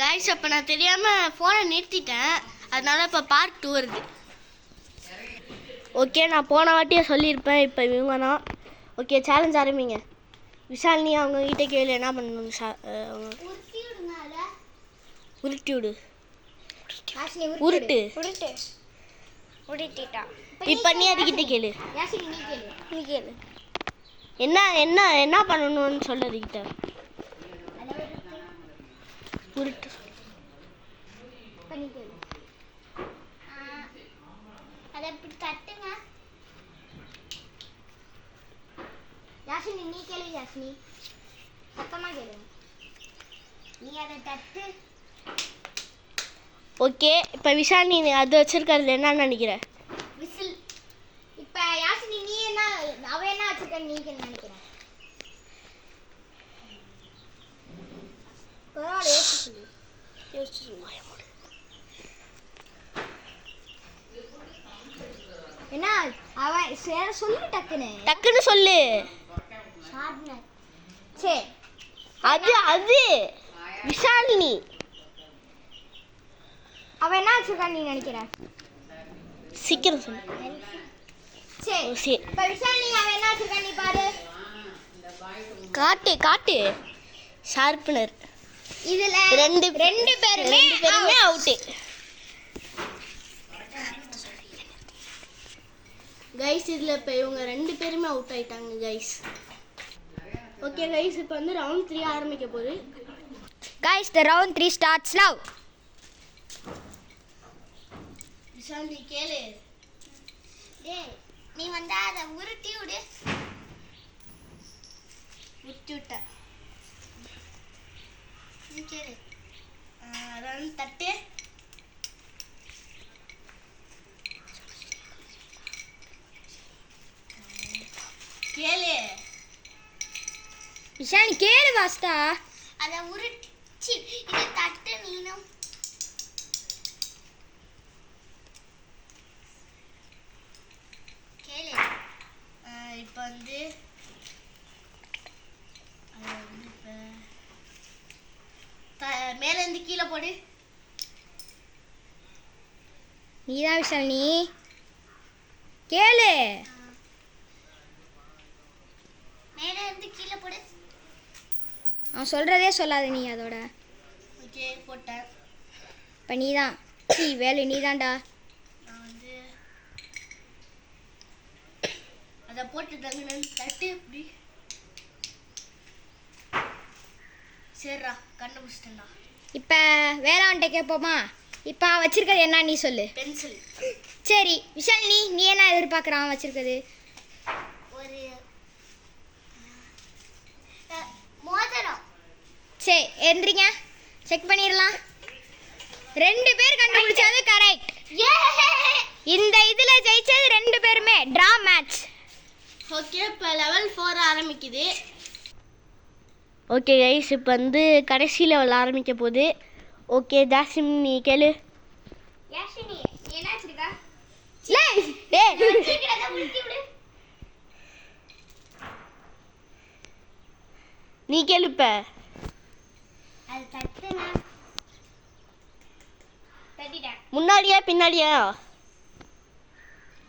Guys அப்போ நான் தெரியாமல் ஃபோனை நிறுத்திட்டேன், அதனால இப்போ பார்ட் 2 வருது. ஓகே, நான் போன வாட்டியே சொல்லியிருப்பேன், இப்போ இவங்க தான். ஓகே, சேலஞ்ச் ஆரம்பிங்க. விஷாலினி அவங்க கிட்டே கேளு என்ன பண்ணணும். உருட்டி விடு. உருட்டு உருட்டிட்டா. இப்போ நீ அதுக்கிட்ட கேளு. நீ கேளு என்ன என்ன என்ன பண்ணணும்னு சொல்லு அதுக்கிட்ட. உருட்டு அதை எப்படி தட்டுங்க. யாசினி நீ கேளு. யாசினி சத்தமாக கேளு. நீ அதை தட்டு. ஓகே, இப்போ விஷால் நீ அது வச்சிருக்கிறதுல என்ன நினைக்கிற? விசில். இப்போ யாசினி நீ என்ன அவ என்ன வச்சிருக்க நீ என்ன நினைக்கிற? பரவாயில்ல, யோசிச்சு என்ன அவன் சொல்லு. டக்குன்னு சொல்லு. சரி, அது அது விஷாலினி அவன் என்ன வச்சிருக்கான்னு நீ நினைக்கிற? சீக்கிரம் சொல்லு. சரி, இப்போ விஷாலினி அவன் என்ன வச்சிருக்கான் நீ பாரு. காட்டு ஷார்ப்னர். இதுல ரெண்டு பேருமே அவுட். கைஸ் இதில் இப்போ இவங்க 2 பேருமே அவுட் ஆயிட்டாங்க கைஸ். ஓகே கைஸ், இப்போ வந்து ரவுண்ட் 3 ஆரம்பிக்க போகுது. Guys, the round 3 starts now. Vishal நீ கேளு. டேய் நீ வந்து அதை உருட்டி விடு. உருட்டி விட்ட. நீ கேளு. ரன் தட்டு. கேளு விஷாலி கேளு வாஸ்தா. அதை உருட்டி இதை தட்டு நீனும். கேளு. இப்போ வந்து மேலேருந்து கீழே போடு. நீதான் விஷாலினி கேளு. மேலேருந்து கீழே போடு. அவன் சொல்கிறதே சொல்லாத நீ அதோட. ஓகே போட்டேன். இப்போ நீ தான் வேலை நீ தான்டா. நான் வந்து அதை போட்டு தட்டு இப்படி. சரிடா, கண்டுபிடிச்சிட்டேன்டா. இப்போ வேளாண்கிட்ட கேட்போமா? இப்போ வச்சிருக்கிறது என்ன நீ சொல்லு. பென்சில். சரி விஷாலினி நீ என்ன எதிர்பார்க்குறான் வச்சிருக்கிறது? ஒரு மோதிரம். சரி எந்திரிங்க, செக் பண்ணிடலாம். 2 பேர் கண்டுபிடிச்சது கரெக்ட். இந்த இதில் ஜெயிச்சது 2 பேருமே. Draw match. ஓகே, இப்போ லெவல் 4 ஆரம்பிக்குது. ஓகே கைஸ், இப்போ வந்து கடைசி லெவல் ஆரம்பிக்க போகுது. ஓகே ஜாசிம் நீ கேளு. யாஷினி நீ என்ன வச்சிருக்கா? நீ கேளு. இப்போ அது தட்டுனா தட்டிட்டேன். முன்னாடியா பின்னாடியா?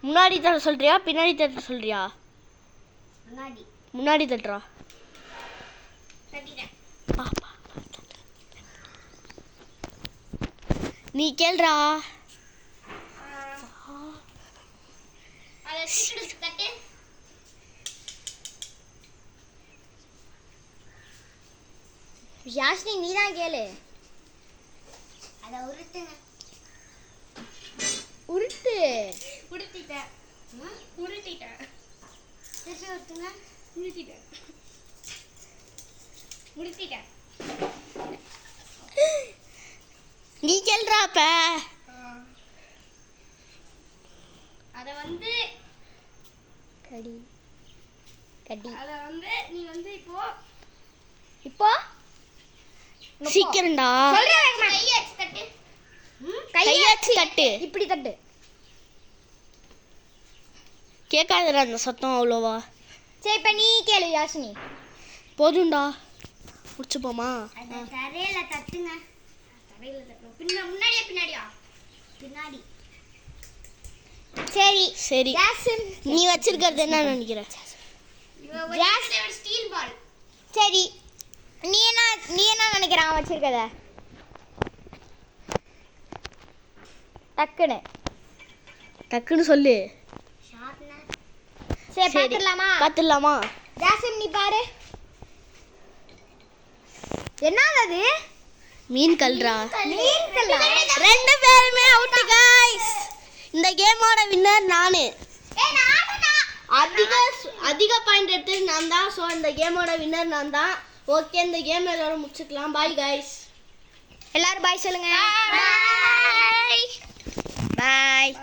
முன்னாடி தட்ட சொல்றியா பின்னாடி தட்ட சொல்றியா? முன்னாடி தட்டுறா. தட்டிட்டேன். நீ கேள்றா. தட்டு. யாஷினி நீ தான் கேளு. அதை உருட்டுங்க. உருட்டு. உருட்டிட்டேன். திருப்பி உருட்டுங்க. உருட்டிட்டேன். நீ கேள்றா. அப்ப அதை வந்து கடி அதை வந்து நீ வந்து இப்போ சீக்கிரம்டா. கையாச்சு தட்டு. இப்படி தட்டு. கேட்காதுடா அந்த சத்தம் அவ்வளோவா. சரி இப்போ நீ கேளு யாஷினி. போதும்டா, முடிச்சுப்போமா? தரையில தட்டுங்க. பின்னாடி. சரி சரி ஜாஸ்மின் நீ வச்சிருக்கிறது என்ன நினைக்கிற? ஸ்டீல் பால். சரி நீ என்ன நினைக்கிற அவன் வச்சிருக்கத? டக்குன்னு சொல்லு. சரி பார்த்துடலாமா? ஜாஸ்மின் நீ பாரு. என்னது அது? மீன் கல்றா. மீன் கல்லா? ரெண்டு பேருமே அவுட் गाइस. இந்த கேமோட வின்னர் நானு. அதிக பாயிண்ட் எடுத்தது நான் தான். ஸோ இந்த கேமோட வின்னர் நான் தான். ஓகே இந்த கேம் எல்லாரும் முடிச்சுக்கலாம். பாய் गाइस. எல்லாரும் பாய் சொல்லுங்க. பாய்.